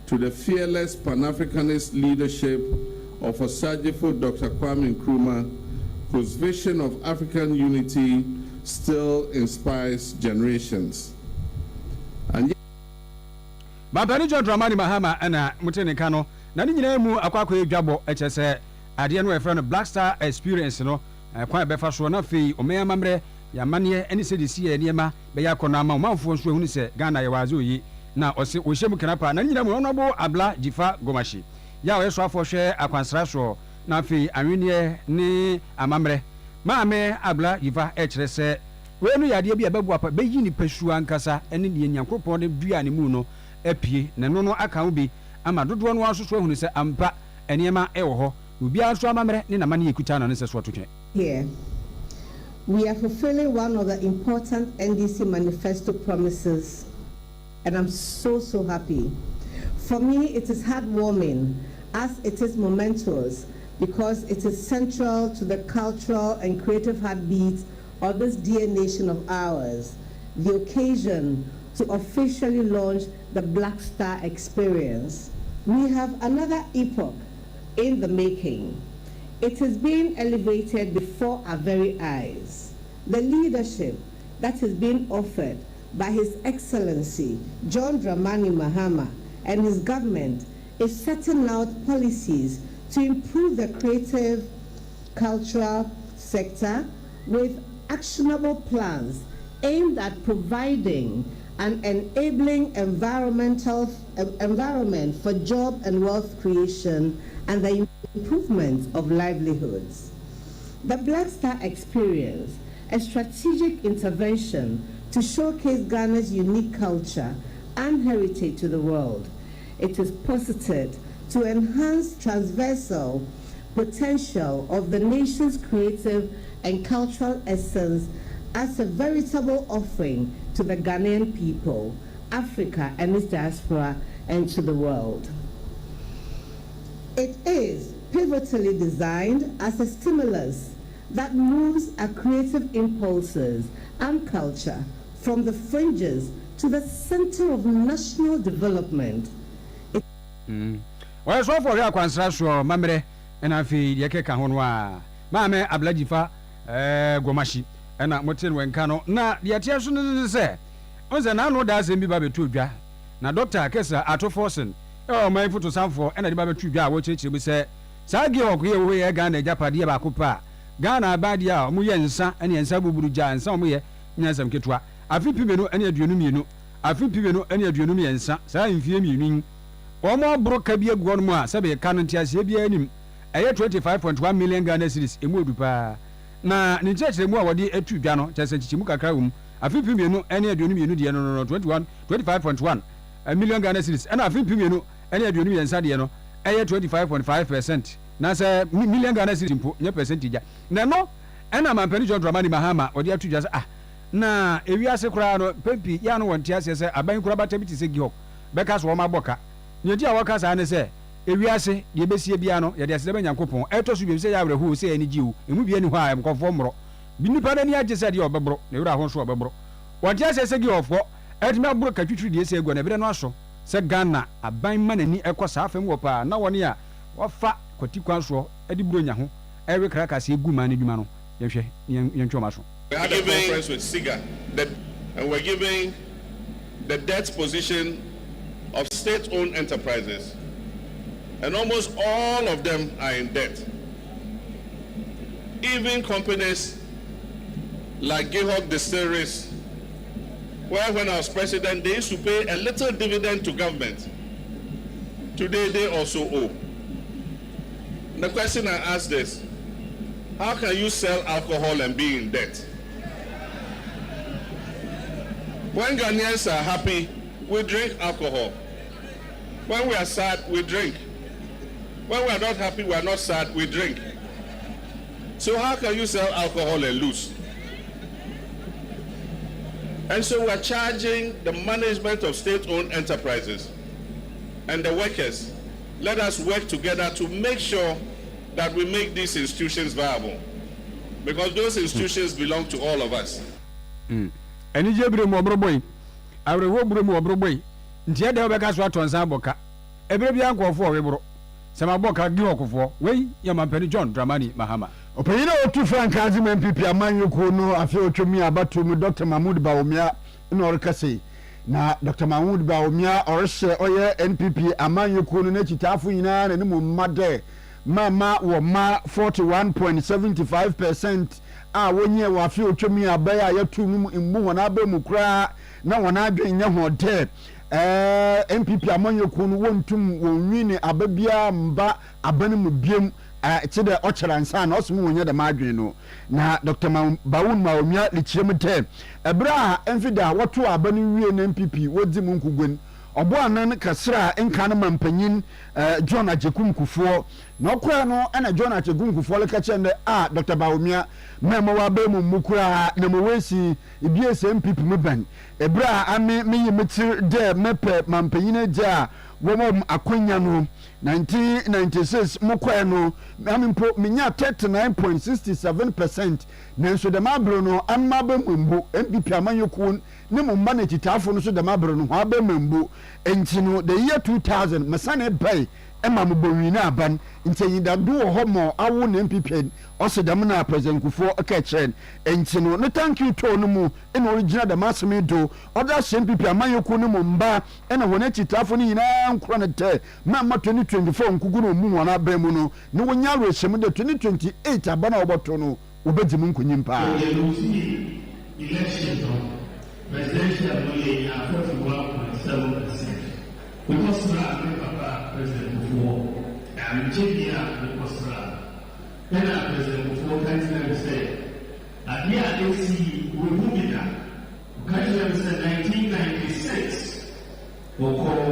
to the fearless Pan-Africanist leadership of Osajifo Dr. Kwame Nkrumah, whose vision of African unity still inspires generations. And Babani John Dramani Mahama and Mutene Kano, Nani Nemu Aquako Jabo, HSA, Adiano, a friend of Black Star experience, quite befasona fee, Omea Mamre, Yamania, any CDC, and Yema, Beyakonama, Manfon, who say Ghana Yawazu. Na ose oshemu kanapa na nyina mu honorable Abla Jifa Gomashi ya we so afọhwe akwansra so na fi anwenie ni amamre maame Abla Jifa ekire se we no yade bi ababu apa beyi ni pesu ankasa ene ne nyankopon ne dua ne mu no apie ne no aka wo bi ama dodo no asoso ehunu se ampa enema e wo ho obi aso amamre ni na mane yekuta na ne se so atotwe. Here we are fulfilling one of the important NDC manifesto promises. And I'm so happy. For me, it is heartwarming as it is momentous because it is central to the cultural and creative heartbeat of this dear nation of ours, the occasion to officially launch the Black Star experience. We have another epoch in the making. It is being elevated before our very eyes. The leadership that is being offered by His Excellency John Dramani Mahama and his government is setting out policies to improve the creative cultural sector with actionable plans aimed at providing an enabling environment for job and wealth creation and the improvement of livelihoods. The Black Star experience, a strategic intervention to showcase Ghana's unique culture and heritage to the world. It is posited to enhance transversal potential of the nation's creative and cultural essence as a veritable offering to the Ghanaian people, Africa and its diaspora, and to the world. It is pivotally designed as a stimulus that moves our creative impulses and culture from the fringes to the center of national development. Well, so for your construction, Mamre, and I feel Yakeka Honwa, Mame Ablajifa, Gomashi, and I'm Motin Wenkano. Now, the attention is there. On an annual does in Bibabe Tuja. Now, Dr. Kessa, Atto Forsen, oh, my foot to some for, and the Bibabe Tuja, which it will say, Sagi or Gwe, Ghana, Japadia Bakupa, Ghana, Badia, Muyensa, and Yansabu Buja, and some way, Yansam Ketwa. I think people know any of you know. I think people know any of you know me and sa in fear meaning. Or more broke a beer one more, Sabi Canon Tias, Yabianim. I had 25.1 million Ghana cities in Mudupa. Na Ninja more what the two Gano, just a Chimuka Krum. I think people know any of you know 25.1 million Ghana cities. And I think people know any of you know and Sadiano. I had 25.5%. Nasa million Ghana cities in percentage. No, and I'm a penny John Dramani Mahama or the other two just na ewiase kura no pempi ya no wontia se aban kura batabiti se gihok bekas wo maboka nyedi a waka sa ne se ewiase ye besie bia no ye de ase be nyankopon eto so bi se ya awrehu se ani giwu emu bia ni ho a emkofo mmro bi nipa ni agye se de obebro na ewura ho so obebro wontia se gihofo etime abro ka twitwiri de se ego na bere no aso se Ghana aban manani ekosa afem wo pa na woni a wafa kwati kwanso edi buro nya ho ewe kraka se egu ma ne dwuma no yehwe yentwoma so. We had a conference with SIGA, and we're giving the debt position of state-owned enterprises, and almost all of them are in debt. Even companies like Gihok Distilleries, where when I was president, they used to pay a little dividend to government. Today, they also owe. The question I ask is, how can you sell alcohol and be in debt? When Ghanaians are happy, we drink alcohol. When we are sad, we drink. When we are not happy, we are not sad, we drink. So how can you sell alcohol and lose? And so we are charging the management of state-owned enterprises and the workers. Let us work together to make sure that we make these institutions viable, because those institutions belong to all of us. Any jebre mo broboy, awre wo bro mo broboy. Ntia de obeka so atonsa boka. Ebre bia nkofo webro. Sama boka gi okofo. Wei ya mampani John Dramani Mahama. Opeyina otu Frank Azim MPP amanyuko no afi otwemi abatomu Dr. Mahmoud Bawumia no rekase. Na Dr. Mahmoud Bawumia orehye oye NPP amanyuko no n'ekitafo nyina na ne mu made. Mama wo ma 41.75% a wonye wa fi otwemi abaya yatu mu imbu wona abamu kura na wona adwen nya hote MPP amanyuko no wontum wonwini ababia mba abane mu biem chide ocheransa na osmu wonye de madwen no na Dr. Bawun Mawumia lichirem te ebra enfida woto abane wie na MPP wodi mu nkugwen obo anan kasra enka na mampanyin John Ajekum Kufuo na okura no ana John Ajekum Kufuo le ka chende Dr. Bawumia mema wa ba mu mukura na mwensi ibiese MPP meban ebra ame meyi metir de mepe mampanyin aja wo mo akonya no 1996 mokwa no amimpo menya 39.67% nanso de mabro no amma ba mumbu MPP amanyoko ne mo mba na titafo no so de mabro no ha ba mumbu enti no the year 2000 mesane bai ema mo bowina aban enti da do ho mo awo na MPP ose dem na president Kufuor aka chen enti no no thank you to no mu in original the masme do other MPP amanyoko ne mo mba ena wona titafo ni nyina nkro ne te ma 2024 nkugu no mu wona ba mu no ne wonya ro hyem de 2028 abana oboto no obedi mu nkunyim pa election presidential only 41.7%. Because Papa President Kufuor and Jibia because then President Kufuor can't say at the ADC we moved it up. Can't say 1996 will call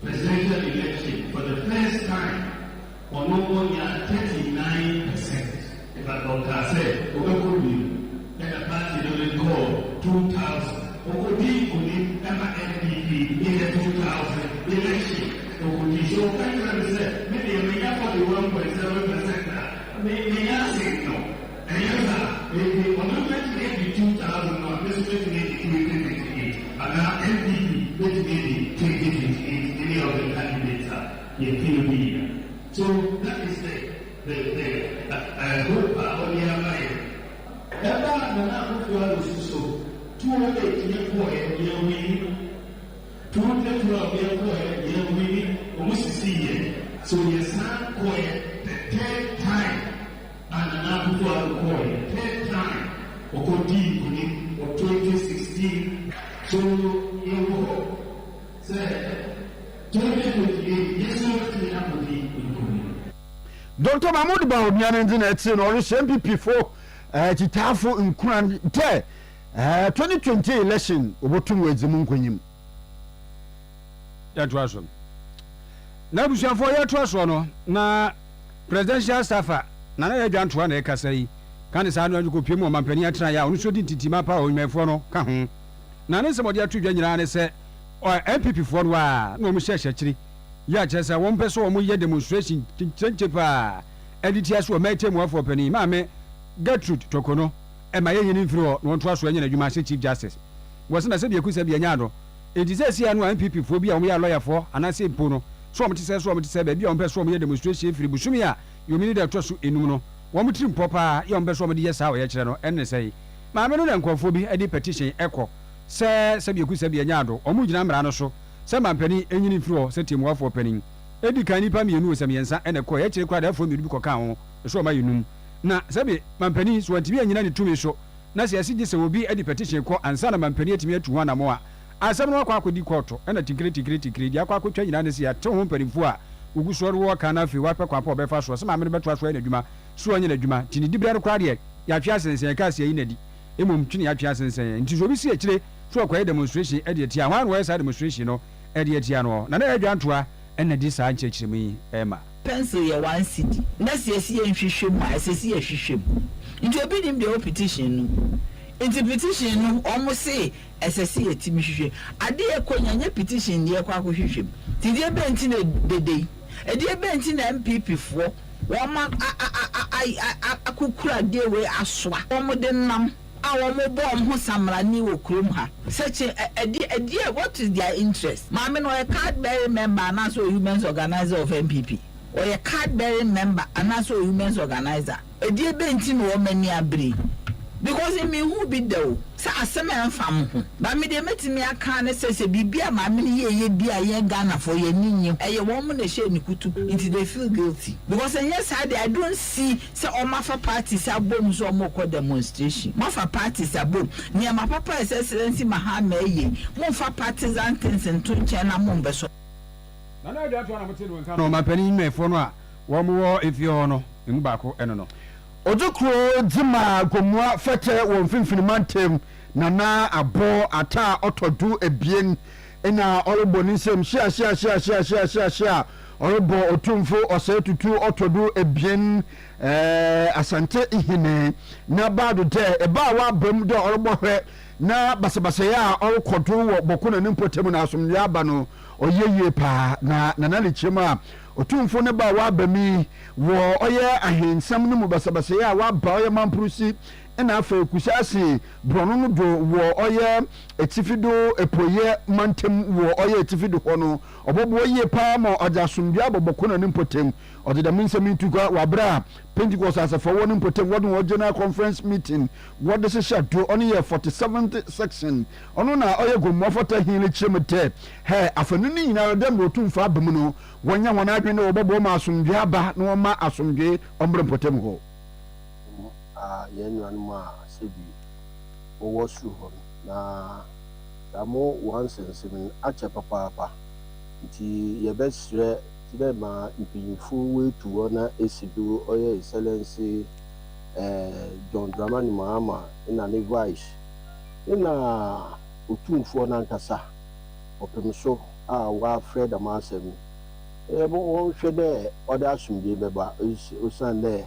presidential election for the first time on only 39%. If I don't say, then the party will call 2000. Okodi only NPP in the 2000 election. Okodi so can you say maybe we have 41.7%. May I say no? And yes, maybe on the 2000 or this 2028, and now NPP 2028, any of the candidates are in PUB. So that is the hope of the American. Ever the now so. 200 years ago, almost so yes, the third time, and now third time, or 2016. So you say 2028 years Dr. Mahmoud Bawumia ndine eti no MPP for titafo nkran te 2020 election obotum wedzimu nkonyim ya twaso na busuafo ya twaso no na presidential staffer na ya gantwa na ekasa yi kan sa anu ajiko piem o mampani atena ya onu so di titima pa o nwefo no ka ho na ne se mode atudwa nyina ne se MPP for no a na o mu hyehye kiri ya chese won peso o mu ye demonstration chenche pa editia so o metemu afọ pani ma me Gertrude Tokono ema ye yini mfiri no nto aso anya na dwuma chief justice wose na se bi ekusa bi anya do enti se sia no MPP fo bi a wo ya lawyer fo anase mpo no so mo ti se be bi a wo pɛ so mo ye demonstration free busumi a yo mini de to so enum no wo mo trim popa ya wo pɛ so mo de yes ha wo ye kyerɛ no enne sei ma me no na nkofo bi edi petition ekɔ se bi ekusa bi anya do o mo gyina mra no so se mampani enyini mfiri se temu afo panin edi kan nipa mienu o se miensa enne kɔ ye kyerɛ kwa da afo mienu bi kɔ ka ho so ma yinum na sabi mampani so antimi anyina ne tumi so na se asigi se obi edi petition ko ansa na mampani atimi atu ho na mo a asɛm no akwa akodi kɔɔto ɛna tikiri di akwa akotwa nyina ne se ate ho mpanimfo a ugu so wo kana fi wa pe kwa pa obefa so se ma me beto aso na adwuma so onye na adwuma tini dibra kwa de ya twa sensen ka se yi na di emom twini ya twa sensen nti so bi si akire so kwa demonstration e de tia hwan wo sa demonstration no e de tia no na adwantoa e na di sa nchekiremu yi e ma pencil ye 1 city na se ye nhwehwem ma se ye hwehwem nti obi nim de petition no nti petition no omo se SSC etimi hwehwe ade ye konyanya petition de kwa hwehwem ti de benti na dede e de benti na MPP fo woma akukura de we asoa omo de nam our mobile who samra ni wo krom ha such a what is their interest ma me no a card bearing member and also women's organizer of MPP or a card bearing member and also women's organizer a dear bentin woman near bri because it mean who be though sa asema fam ho ba me de metimi aka ne sese bibia ma me ye bia ye Ghana for ye ninyi e ye won mo na she ni kutu until they feel guilty because yes I don't see say all my parties abom so mo ko demonstration my parties abom ne ma papa excellency mahama ye mo fa partisan things into chena mo beso na na dia to na mo tinu nka no ma pani mefo no a wo mo wo efio no emu ba ko eno no Ojukro Dima Gomwa Fete won finfini mantem nana abo ata otodu ebien ina orobo nisem shia orobo otumfo osetutu otodu ebien asante ihine na badu de eba wa bam de orobo hwe na basabasa ya orokodu wo bokuna nimpotem na asomdwe aba no oyeye pa na nana chema otumfo ne ba wa bami wo oye ahensam no mu basabasa ya wa ba oye mampurusi na afa kusasi brono no do wo oye etifido epoye mantem wo oye etifido hono obobo oye pa ma ojasumdua bobokona nimpotem odeda minsem ntuka wabra Pentecost asafo wo nimpotem wo general conference meeting wo de sesha do on year 47th section ono na oye gomofota hile chemete he afanu ni nyina dem otumfa abam no wonya wona adwene obobo ma asumdua ba na wo ma asumdwe ombre potem ho yenywanma sebi owo suho na damo wansensemin ache papa nti yebesre tide ma impinfu wetu na esidu oye excellency John Dramani Mahama ina ne vice ina otumfo na nkasa opemso wa Fred Amasem ebo won hwede oda asumdie beba osande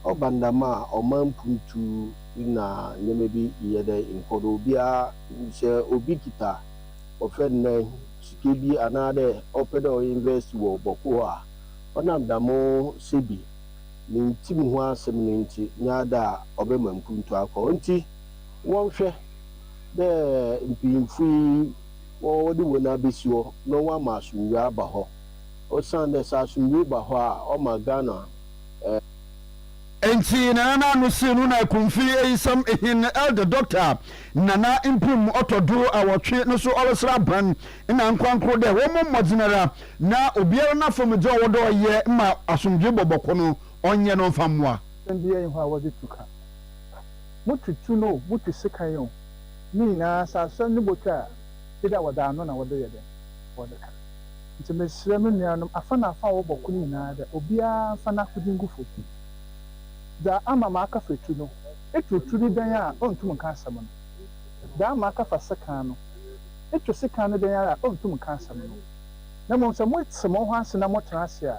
obandama omampuntu na nyemebi yede inkodo bia se obi kita ofenne sikebi anade opedo invest wo boko a onamdamo sebi ni tim ho asem ni nti nyada obemampuntu akọ nti won hwe de mpimfu wo de wona besio no wa masunwa aba ho osande sa sunwa ba ho a o magana Enti nana no sinu na kumfi esam ehin elder doctor nana impum otodo awotwe no so olosra ban na nkwankro de wo modinara na obiara na fam je wodo ye ma asomdwe boboko no onye no famwa ndiye ho awode tuka mututu no mutu sekan yo ni na saso ni botwa ida wada no na wodo ye de wodo ka nti mesire me nuanom afana afa wo boko ni na de obiara fana kudingufu da ama maka fetu no etuturi dan a ontum kan asam no da maka fa sekan no etu sekan no dan a ontum kan asam no na mo se mo tsemo ho ase na mo trase a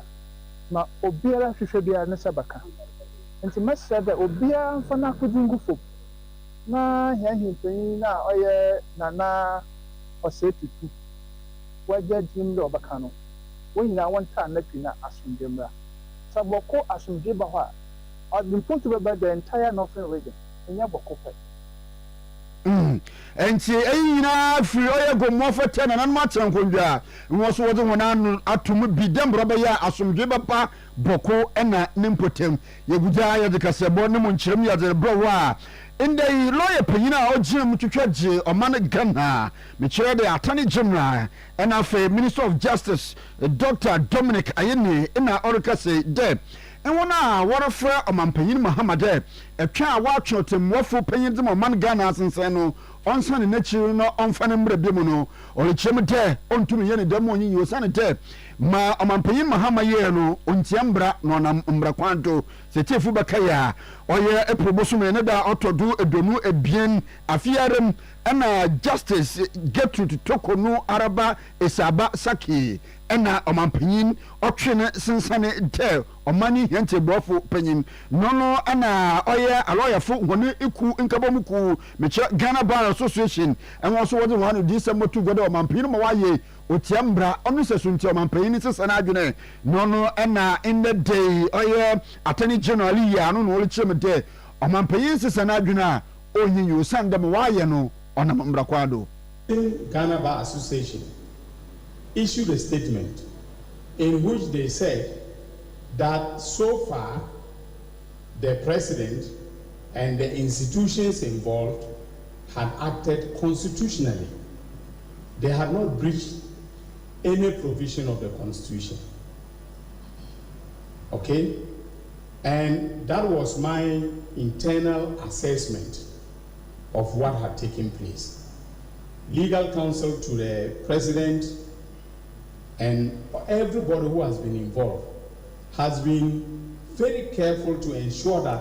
na obiara hwehwe bia ne sabaka nti mesre da obiara mfa na kudingufo na hia na oye nana osetutu waje dim do baka no wonyina wonta na pina asumdemra saboko asumde ba ho a the point about the entire northern region in Yabokope. Enti eyina free oye gomo fete na nan matran konja nwo so wode wona atum bidem roba ya asomdwe baba boko ena nimpotem yeguja ya de kasebo ne monchirem ya de bro wa inde lawyer panyina ogire mutwetwaje omane Ghana me kire de atani general ena fe minister of justice Dr. Dominic Ayeni ina orika say de wona wɔrefrɛ ɔmanpanyin Muhammad ɛtwa a wɔatwe ɔtemmɔfo panyin de ɔman Ghana asensan no ɔnsane n'akyiri no ɔmfa ne mmerɛ bi mu no ɔrekyerɛm dɛ ɔntumi yɛ ne dɛm ɔnyi yie ɔsane dɛ ma ɔmanpanyin Muhammad yɛ no ɔntia mbra na ɔnam mbra kwan to sɛ tiefo bɛka yɛ a ɔyɛ April bosom ne da ɔtɔ do aduonu abien afiarem ɛna Justice Gertrude Tokonu Araba Esaba Saki ɛna ɔmanpanyin ɔtwe ne sensane dɛ ɔmane hɛnte bɔfo panyin no ɛna ɔyɛ alɔyɛfo wɔne iku nkabɔmu ku mekyɛ Ghana Bar Association ɛwɔ so wɔde wɔn di sɛ motu gɔdɛ ɔmanpanyin ma wayɛ otia mbra ɔno sɛ sunti ɔmanpanyin sesa na adwene no ɛna in the day ɔyɛ Attorney General yi ano na ɔrekyerɛ me dɛ ɔmanpanyin sesa na adwene a ɔnyi yosan dɛm wayɛ no ɔnam mbra kwado. Ghana Bar Association issued a statement in which they said that so far the president and the institutions involved had acted constitutionally. They had not breached any provision of the Constitution. Okay? And that was my internal assessment of what had taken place. Legal counsel to the president and everybody who has been involved has been very careful to ensure that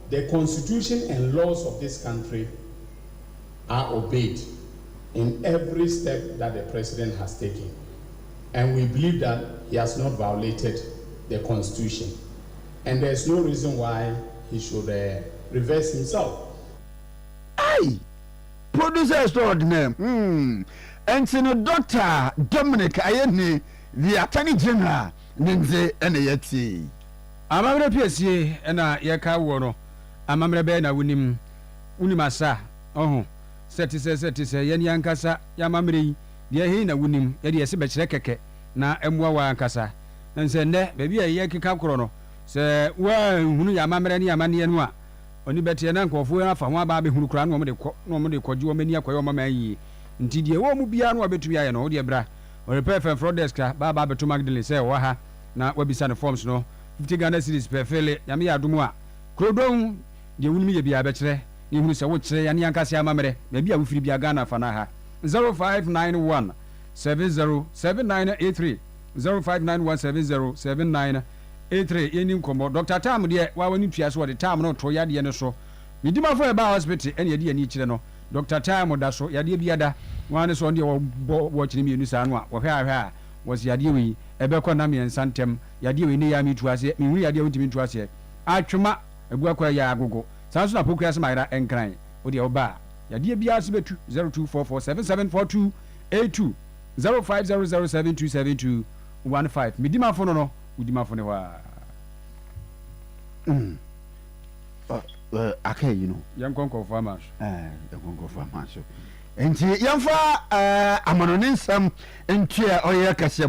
the Constitution and laws of this country are obeyed in every step that the president has taken. And we believe that he has not violated the Constitution. And there's no reason why he should reverse himself. Aye, producer extraordinaire. And so Dr. Dominic Ayeni, the Attorney General, Ninze Eneyeti. Amamre PSA ena yeka wono. Amamre be na unimasa. Seti yeni ankasa yamamre de he na wunim ye de se be kire keke na emwa wa ankasa. Nse nne bebi ye keka koro no. Se wa hunu yamamre ne yamane no a oni bete na nkofo afa ho aba be hunu kura no mo de koji o mani akoyo mama yi. Nti die wo mu bia no abetumi aye no wo de bra Oyerepa fraud desk ba beto Magdalene say wo ha na wabisa ne forms no 50 Ghana cedis per fele ya me adumu a krodon de wunimi ye bia be kire ni hunu se wo kire ya ne yankase amamre na bia wo firi bia Ghana fa na ha 0591 707983 0591707983 yeni nkomo Dr. Tam de wa wani tua so de Tam no to yade ne so midima for ba hospital ene ye de ani kire no Dr. Tam da so yade biada wane so ndi wo chini mienu sa no a wo hwe a wo se yade wi ebekọ na me nsantem yade wi ne ya mitu ase mi hu yade wuntimi tu ase atwema ebu akwa ya agogo sanso na pokua se mayra enkran wo de wo ba yade bia se betu 0244774282 0500727215 midima fono no udima fono wa okay, you know. Young Conco farmers. The Conco farmers. And yamfa amanonin sam entia oya kasia